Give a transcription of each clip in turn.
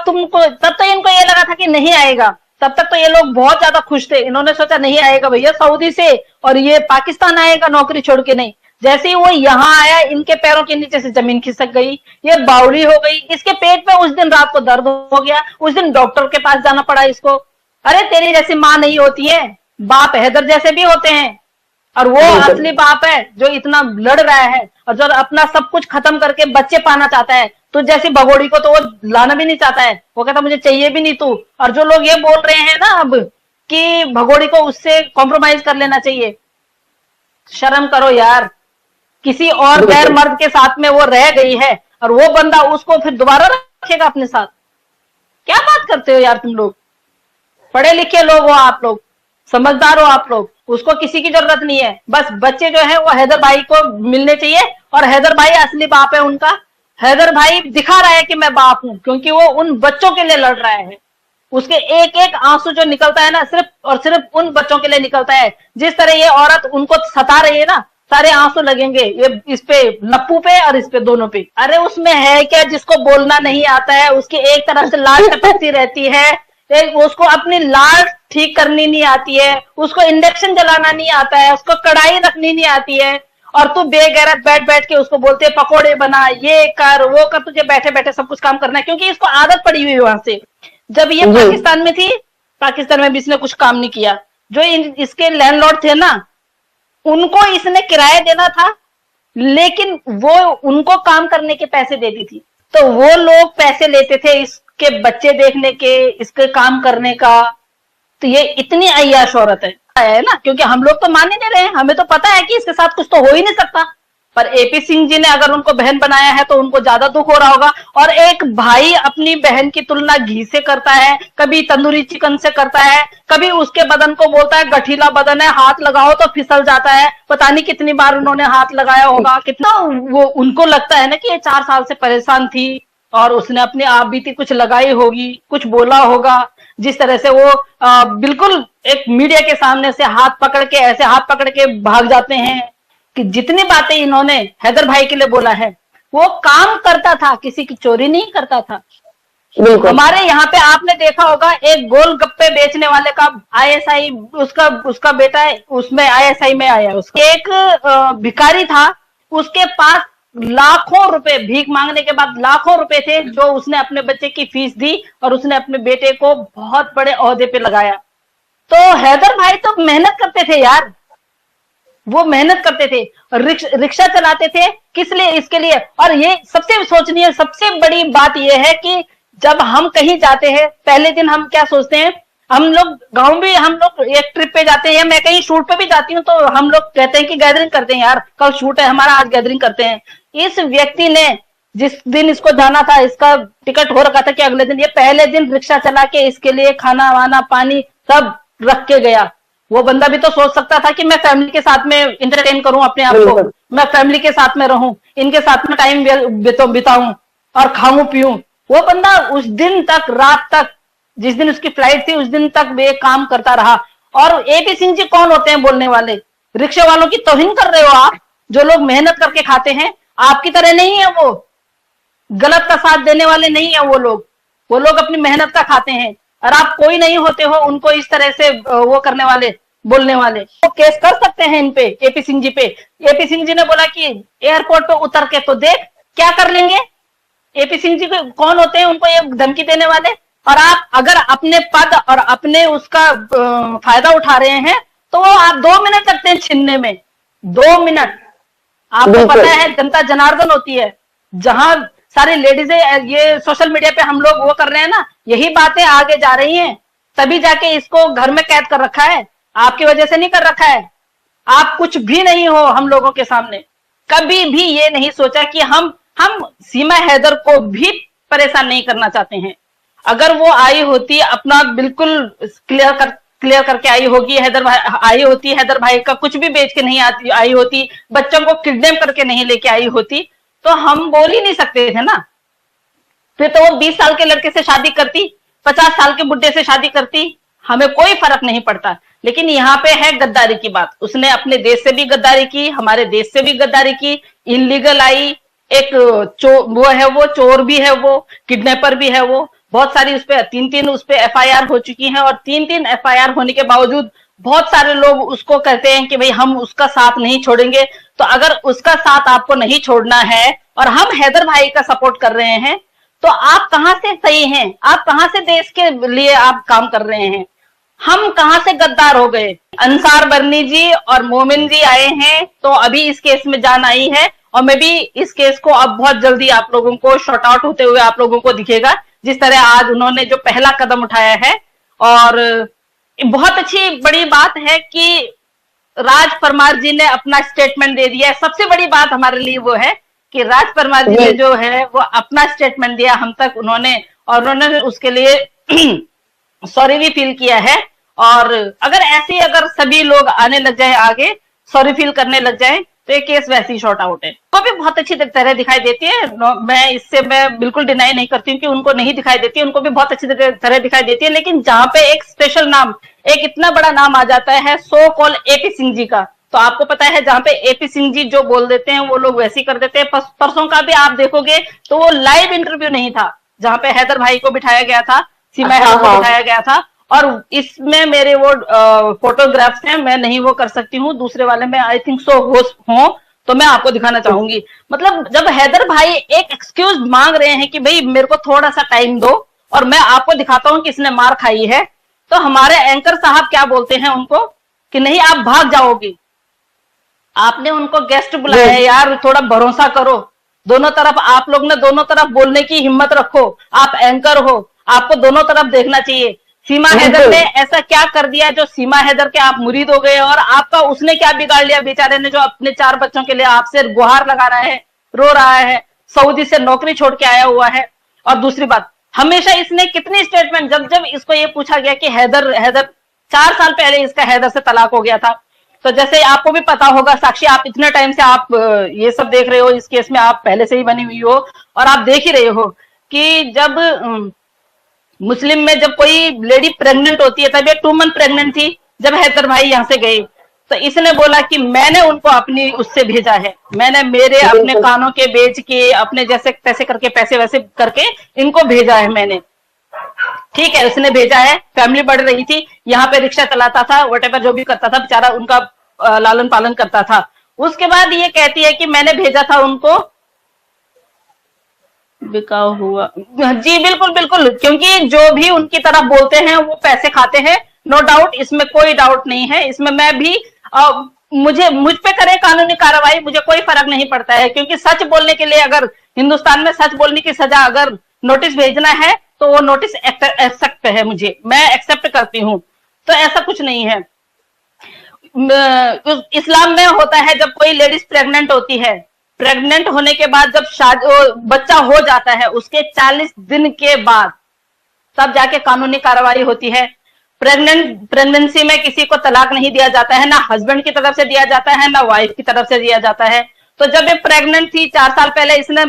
तब तो इनको ये लगा था कि नहीं आएगा, तब तक तो ये लोग बहुत ज्यादा खुश थे, इन्होंने सोचा नहीं आएगा भैया सऊदी से और ये पाकिस्तान आएगा नौकरी छोड़ के। नहीं, जैसे ही वो यहाँ आया इनके पैरों के नीचे से जमीन खिसक गई, ये बावली हो गई, इसके पेट में उस दिन रात को दर्द हो गया, उस दिन डॉक्टर के पास जाना पड़ा इसको। अरे तेरी जैसी माँ नहीं होती है, बाप हैदर जैसे भी होते हैं, और वो असली बाप है जो इतना लड़ रहा है और जो अपना सब कुछ खत्म करके बच्चे पाना चाहता है। तो जैसी भगोड़ी को तो वो लाना भी नहीं चाहता है, वो कहता मुझे चाहिए भी नहीं तू। और जो लोग ये बोल रहे हैं ना अब कि भगोड़ी को उससे कॉम्प्रोमाइज कर लेना चाहिए, शर्म करो यार, किसी और गैर मर्द के साथ में वो रह गई है और वो बंदा उसको फिर दोबारा रखेगा अपने साथ। क्या बात करते हो यार तुम लोग, पढ़े लिखे लोग हो आप लोग, समझदार हो आप लोग, उसको किसी की जरूरत नहीं है। बस बच्चे जो है वो हैदर भाई को मिलने चाहिए, और हैदर भाई असली बाप है उनका। हैदर भाई दिखा रहा है कि मैं बाप हूं, क्योंकि वो उन बच्चों के लिए लड़ रहा है। उसके एक एक आंसू जो निकलता है ना, सिर्फ और सिर्फ उन बच्चों के लिए निकलता है। जिस तरह ये औरत उनको सता रही है ना, सारे आंसू लगेंगे ये इस पे, लप्पू पे और इस पे, दोनों पे। अरे उसमें है क्या, जिसको बोलना नहीं आता है, उसकी एक तरफ से लाश टपकती रहती है, उसको अपनी लाश ठीक करनी नहीं आती है, उसको इंडक्शन जलाना नहीं आता है, उसको कढ़ाई रखनी नहीं आती है, और तू बेगैरत बैठ बैठ के उसको बोलते है पकोड़े बना, ये कर वो कर। तुझे बैठे बैठे सब कुछ काम करना है, क्योंकि इसको आदत पड़ी हुई है वहां से। जब ये पाकिस्तान में थी, पाकिस्तान में भी इसने कुछ काम नहीं किया। जो इसके लैंडलॉर्ड थे ना, उनको इसने किराया देना था, लेकिन वो उनको काम करने के पैसे देती थी। तो वो लोग पैसे लेते थे इसके बच्चे देखने के, इसके काम करने का। तो ये इतनी अय्याश औरत है ना, क्योंकि हम लोग तो मान ही नहीं रहे हैं, हमें तो पता है कि इसके साथ कुछ तो हो ही नहीं सकता। पर एपी सिंह जी ने अगर उनको बहन बनाया है तो उनको ज्यादा दुख हो रहा होगा। और एक भाई अपनी बहन की तुलना घी से करता है, कभी तंदूरी चिकन से करता है, कभी उसके बदन को बोलता है गठीला बदन है, हाथ लगाओ तो फिसल जाता है। पता नहीं कितनी बार उन्होंने हाथ लगाया होगा, कितना वो उनको लगता है ना कि ये 4 साल से परेशान थी और उसने अपनी आप बीती कुछ लगाई होगी, कुछ बोला होगा। जिस तरह से वो बिल्कुल एक मीडिया के सामने से हाथ पकड़ के, ऐसे हाथ पकड़ के भाग जाते हैं कि जितनी बातें इन्होंने हैदर भाई के लिए बोला है, वो काम करता था, किसी की चोरी नहीं करता था। हमारे यहाँ पे आपने देखा होगा, एक गोलगप्पे बेचने वाले का आईएसआई, उसका बेटा है उसमें आईएसआई में आया। उसका एक भिखारी था, उसके पास लाखों रुपए, भीख मांगने के बाद लाखों रुपए थे, जो उसने अपने बच्चे की फीस दी और उसने अपने बेटे को बहुत बड़े ओहदे पे लगाया। तो हैदर भाई तो मेहनत करते थे यार, वो मेहनत करते थे, रिक्शा चलाते थे, किस लिए, इसके लिए। और ये सबसे सोचनीय, सबसे बड़ी बात यह है कि जब हम कहीं जाते हैं, पहले दिन हम क्या सोचते हैं, हम लोग गांव भी, हम लोग एक ट्रिप पे जाते हैं, मैं कहीं शूट पे भी जाती हूँ, तो हम लोग कहते हैं कि गैदरिंग करते हैं, यार कल शूट है हमारा, आज गैदरिंग करते हैं। इस व्यक्ति ने जिस दिन इसको जाना था, इसका टिकट हो रखा था कि अगले दिन, ये पहले दिन रिक्शा चला के इसके लिए खाना वाना पानी सब रख के गया। वो बंदा भी तो सोच सकता था कि मैं फैमिली के साथ में इंटरटेन करूं अपने आप को, मैं फैमिली के साथ में रहूं, इनके साथ में टाइम बिताऊं और खाऊं पीऊं। वो बंदा उस दिन तक, रात तक, जिस दिन उसकी फ्लाइट थी उस दिन तक वे काम करता रहा। और एपी सिंह जी कौन होते हैं बोलने वाले? रिक्शे वालों की तौहीन कर रहे हो आप, जो लोग मेहनत करके खाते हैं। आपकी तरह नहीं है वो, गलत का साथ देने वाले नहीं है वो लोग अपनी मेहनत का खाते हैं। और आप कोई नहीं होते हो उनको इस तरह से वो करने वाले, बोलने वाले। वो केस कर सकते हैं इन पे, एपी सिंह जी पे। एपी सिंह जी ने बोला कि एयरपोर्ट पे उतर के तो देख क्या कर लेंगे। एपी सिंह जी कौन होते हैं उनको ये धमकी देने वाले? और आप अगर अपने पद और अपने उसका फायदा उठा रहे हैं तो वो आप 2 मिनट लगते हैं छीनने में, 2 मिनट। आपको पता है जनता जनार्दन होती है, जहां सारी लेडीजें ये सोशल मीडिया पे हम लोग वो कर रहे हैं ना, यही बातें आगे जा रही हैं, तभी जाके इसको घर में कैद कर रखा है। आपकी वजह से नहीं कर रखा है। आप कुछ भी नहीं हो हम लोगों के सामने। कभी भी ये नहीं सोचा कि हम सीमा हैदर को भी परेशान नहीं करना चाहते हैं। अगर वो आई होती, अपना बिल्कुल क्लियर करके आई होगी, हैदर भाई आई होती, हैदर भाई का कुछ भी बेच के नहीं आई होती, बच्चों को किडनैप करके नहीं लेके आई होती, तो हम बोल ही नहीं सकते थे ना। फिर तो वो 20 साल के लड़के से शादी करती, 50 साल के बुड्ढे से शादी करती, हमें कोई फर्क नहीं पड़ता। लेकिन यहाँ पे है गद्दारी की बात। उसने अपने देश से भी गद्दारी की, हमारे देश से भी गद्दारी की, इनलीगल आई, एक वो है, वो चोर भी है, वो किडनैपर भी है, वो बहुत सारी उस पे 3-3 उस पे एफआईआर हो चुकी हैं, और 3-3 एफआईआर होने के बावजूद बहुत सारे लोग उसको कहते हैं कि भाई हम उसका साथ नहीं छोड़ेंगे। तो अगर उसका साथ आपको नहीं छोड़ना है और हम हैदर भाई का सपोर्ट कर रहे हैं, तो आप कहां से सही हैं? आप कहां से देश के लिए आप काम कर रहे हैं? हम कहां से गद्दार हो गए? अंसार बर्नी जी और मोमिन जी आए हैं, तो अभी इस केस में जान आई है, और मैं भी इस केस को अब बहुत जल्दी आप लोगों को शॉर्ट आउट होते हुए आप लोगों को दिखेगा, जिस तरह आज उन्होंने जो पहला कदम उठाया है। और बहुत अच्छी बड़ी बात है कि राज परमार जी ने अपना स्टेटमेंट दे दिया है। सबसे बड़ी बात हमारे लिए वो है कि राज परमार जी ने जो है वो अपना स्टेटमेंट दिया हम तक उन्होंने, और उन्होंने उसके लिए सॉरी भी फील किया है। और अगर ऐसे अगर सभी लोग आने लग जाए आगे, सॉरी फील करने लग जाए, तो ये केस वैसे ही शॉर्ट आउट है। वो भी बहुत अच्छी तरह दिखाई देती है, मैं बिल्कुल डिनाई नहीं करती हूँ कि उनको नहीं दिखाई देती, उनको भी बहुत अच्छी तरह दिखाई देती है। लेकिन जहां पे एक स्पेशल नाम, एक इतना बड़ा नाम आ जाता है सो कॉल एपी सिंह जी का, तो आपको पता है जहां पे एपी सिंह जी जो बोल देते हैं वो लोग वैसे ही कर देते हैं। परसों का भी आप देखोगे तो वो लाइव इंटरव्यू नहीं था, जहां पे हैदर भाई को बिठाया गया था, सीमा हैदर को बिठाया गया था, और इसमें मेरे वो फोटोग्राफ्स हैं, मैं नहीं वो कर सकती हूँ, दूसरे वाले में आई थिंक सो हो, तो मैं आपको दिखाना चाहूंगी। मतलब जब हैदर भाई एक एक्सक्यूज मांग रहे हैं कि भाई मेरे को थोड़ा सा टाइम दो और मैं आपको दिखाता हूं किसने मार खाई है, तो हमारे एंकर साहब क्या बोलते हैं उनको कि नहीं आप भाग जाओगे। आपने उनको गेस्ट बुलाया है यार, थोड़ा भरोसा करो, दोनों तरफ आप लोग ने दोनों तरफ बोलने की हिम्मत रखो, आप एंकर हो, आपको दोनों तरफ देखना चाहिए। सीमा हैदर ने ऐसा क्या कर दिया जो सीमा हैदर के आप मुरीद हो गए, और आपका उसने क्या बिगाड़ लिया बेचारे ने, जो अपने 4 बच्चों के लिए आपसे गुहार लगा रहा है, रो रहा है, सऊदी से नौकरी छोड़ के आया हुआ है। और दूसरी बात, हमेशा इसने कितनी स्टेटमेंट, जब जब इसको ये पूछा गया कि हैदर 4 साल पहले इसका हैदर से तलाक हो गया था, तो जैसे आपको भी पता होगा साक्षी, आप इतने टाइम से आप ये सब देख रहे हो, इस केस में आप पहले से ही बनी हुई हो, और आप देख ही रहे हो कि जब मुस्लिम में जब कोई लेडी प्रेग्नेंट होती है, तब ये 2 मंथ प्रेग्नेंट थी जब हैदर भाई यहाँ से गए, तो इसने बोला कि मैंने उनको अपनी उससे भेजा है, मैंने मेरे अपने कानों के बेच के अपने जैसे तैसे करके पैसे वैसे करके इनको भेजा है मैंने। ठीक है, उसने भेजा है, फैमिली बढ़ रही थी, यहाँ पे रिक्शा चलाता था, वटेवर जो भी करता था बेचारा, उनका लालन पालन करता था। उसके बाद ये कहती है कि मैंने भेजा था उनको, बिकाऊ हुआ। जी बिल्कुल बिल्कुल, क्योंकि जो भी उनकी तरफ बोलते हैं वो पैसे खाते हैं, नो डाउट, इसमें कोई डाउट नहीं है। इसमें मैं भी मुझ पे करे कानूनी कार्रवाई, मुझे कोई फर्क नहीं पड़ता है, क्योंकि सच बोलने के लिए, अगर हिंदुस्तान में सच बोलने की सजा अगर नोटिस भेजना है तो वो नोटिस एक्सेप्ट है, मुझे, मैं एक्सेप्ट करती हूँ, तो ऐसा कुछ नहीं है। इस्लाम में होता है जब कोई लेडीज प्रेग्नेंट होती है, प्रेग्नेंट होने के बाद जब बच्चा हो जाता है, उसके 40 दिन के बाद तब जाके कानूनी कार्रवाई होती है। प्रेगनेंसी में किसी को तलाक नहीं दिया जाता है, ना हस्बैंड की तरफ से दिया जाता है, ना वाइफ की तरफ से दिया जाता है। तो जब ये प्रेग्नेंट थी 4 साल पहले, इसने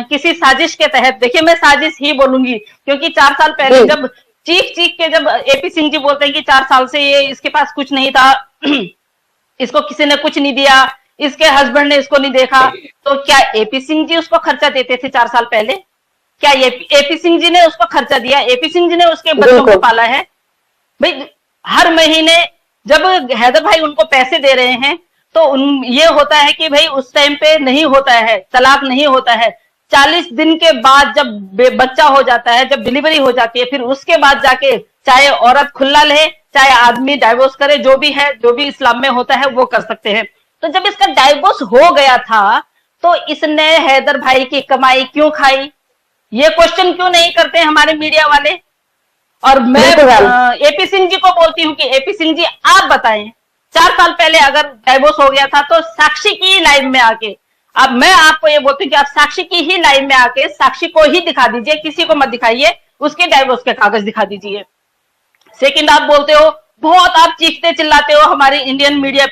किसी साजिश के तहत, देखिए मैं साजिश ही बोलूंगी, क्योंकि 4 साल पहले जब चीख के जब एपी सिंह जी बोलते हैं कि 4 साल से ये इसके पास कुछ नहीं था, इसको किसी ने कुछ नहीं दिया, इसके हस्बैंड ने इसको नहीं देखा, तो क्या एपी सिंह जी उसको खर्चा देते थे 4 साल पहले? क्या एपी सिंह जी ने उसको खर्चा दिया? एपी सिंह जी ने उसके बच्चों को पाला है? भाई हर महीने जब हैदर भाई उनको पैसे दे रहे हैं, तो ये होता है कि भाई उस टाइम पे नहीं होता है, तलाक नहीं होता है। 40 दिन के बाद जब बच्चा हो जाता है, जब डिलीवरी हो जाती है, फिर उसके बाद जाके चाहे औरत खुल्ला ले, चाहे आदमी डाइवोर्स करे, जो भी है, जो भी इस्लाम में होता है वो कर सकते हैं। तो जब इसका डाइवोर्स हो गया था, तो इसने हैदर भाई की कमाई क्यों खाई? ये क्वेश्चन क्यों नहीं करते हमारे मीडिया वाले? और मैं एपी सिंह जी को बोलती हूँ कि एपी सिंह जी आप बताएं, 4 साल पहले अगर डाइवोर्स हो गया था तो साक्षी की लाइव में आके, अब मैं आपको ये बोलती हूँ कि आप साक्षी की ही लाइव में आके साक्षी को ही दिखा दीजिए, किसी को मत दिखाइए, उसके डाइवोर्स के कागज दिखा दीजिए। सेकंड, आप बोलते हो, बहुत आप चीखते चिल्लाते हो हमारी इंडियन मीडिया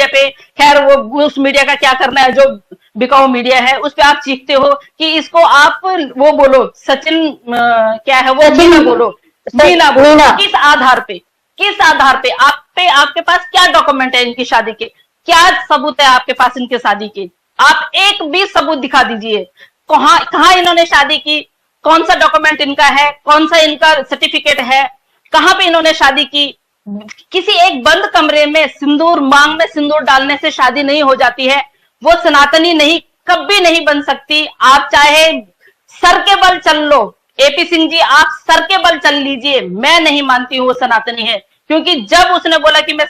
पे, खैर वो उस मीडिया का क्या करना है जो बिकाऊ मीडिया है, उस पे आप चीखते हो कि इसको आप वो बोलो, सचिन क्या है वो, मीना बोलो, मीना बोलो। किस आधार पे आपके पास क्या डॉक्यूमेंट है इनकी शादी के? क्या सबूत है आपके पास इनके शादी के? आप एक भी सबूत दिखा दीजिए, कहां इन्होंने शादी की, कौन सा डॉक्यूमेंट इनका है, कौन सा इनका सर्टिफिकेट है, कहां पे इन्होंने शादी की। किसी एक बंद कमरे में सिंदूर, मांग में सिंदूर डालने से शादी नहीं हो जाती है। वो सनातनी नहीं, कभी नहीं बन सकती। आप चाहे सर के बल चल लो, एपी सिंह जी आप सर के बल चल लीजिए, मैं नहीं मानती हूँ वो सनातनी है। क्योंकि जब उसने बोला कि मैं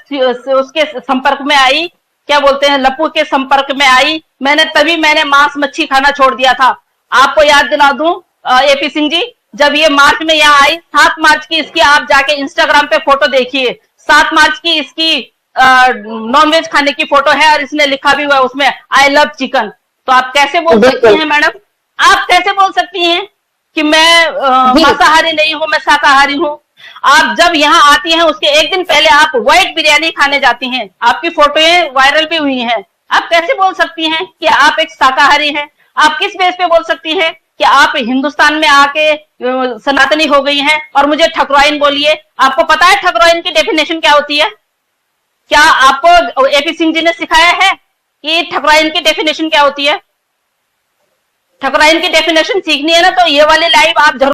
उसके संपर्क में आई, क्या बोलते हैं, लप्पू के संपर्क में आई, मैंने मांस मच्छी खाना छोड़ दिया था। आपको याद दिला दूं एपी सिंह जी, जब ये मार्च में यहाँ आई, 7 मार्च की इसकी आप जाके इंस्टाग्राम पे फोटो देखिए, 7 मार्च की इसकी नॉनवेज खाने की फोटो है और इसने लिखा भी हुआ है उसमें आई लव चिकन। तो आप कैसे बोल सकती हैं मैडम, आप कैसे बोल सकती हैं कि मैं मांसाहारी नहीं हूं, मैं शाकाहारी हूं। आप जब यहाँ आती हैं उसके एक दिन पहले आप व्हाइट बिरयानी खाने जाती हैं, आपकी फोटोएं वायरल भी हुई हैं। आप कैसे बोल सकती हैं कि आप एक शाकाहारी हैं? आप किस बेस पे बोल सकती हैं कि आप हिंदुस्तान में आके सनातनी हो गई हैं और मुझे ठकुराइन बोलिए? आपको पता है ठकुराइन की डेफिनेशन क्या होती है? क्या आपको एपी सिंह जी ने सिखाया है कि ठकुराइन की डेफिनेशन क्या होती है? ठकुराइन की डेफिनेशन सीखनी है ना, तो ये वाली लाइव आप जरूर